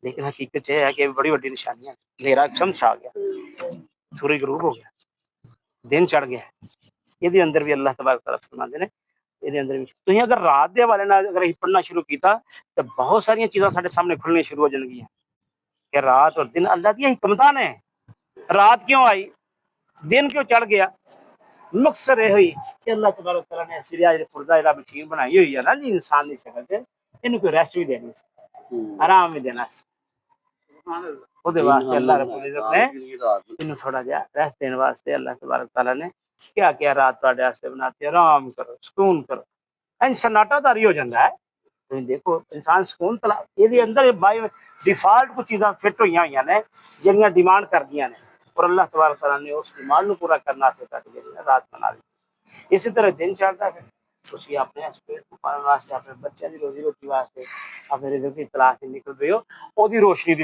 لیکن حقیقت یہ ہے کہ بڑی بڑی نشانیاں، اندھیرا چم چھا گیا، سورج غروب ہو گیا، دن چڑھ گیا، یہ اندر بھی اللہ تبارک تعالیٰ فرماتے ہیں یہ اندر بھی تو اگر رات دے والے اگر پڑھنا شروع کیتا تو بہت ساری چیزاں سارے سامنے کھلنے شروع ہو جان گیا کہ رات اور دن اللہ کی حکمتاں نے، رات کیوں آئی، دن کیوں چڑھ گیا، مقصد یہ ہوئی کہ اللہ تبارک تعالیٰ نے ایسی پرزہ مشین بنائی ہوئی ہے نا جی انسان کی شکل سے، انہوں کوئی ریسٹ بھی دینی سی، آرام بھی دینا سی، وہ واسطے اللہ رب العزت نے انہوں تھوڑا جہا ریسٹ دینے واسطے اللہ تبارک تعالیٰ نے کیا کیا رات تھوڑے واسطے بناتی ہے، آرام کرو، سکون کرو، سناٹا داری ہو جاتا ہے۔ تم دیکھو انسان سکون تلا یہ اندر بائی ڈیفالٹ کچھ چیزاں فٹ ہوئی نے جہاں ڈیمانڈ کر دیا نے، اور اللہ تبارک تعالیٰ نے اس ڈیمانڈ کو پورا کرنا سے کٹ کے رات بنا دی۔ اسی طرح دن چڑھتا ہے تھی اپنے اسپیٹ کو پالن واسطے، اپنے بچوں کی روزی روٹی واسطے، اپنے رزق کی تلاش نکل رہے ہو وہ روشنی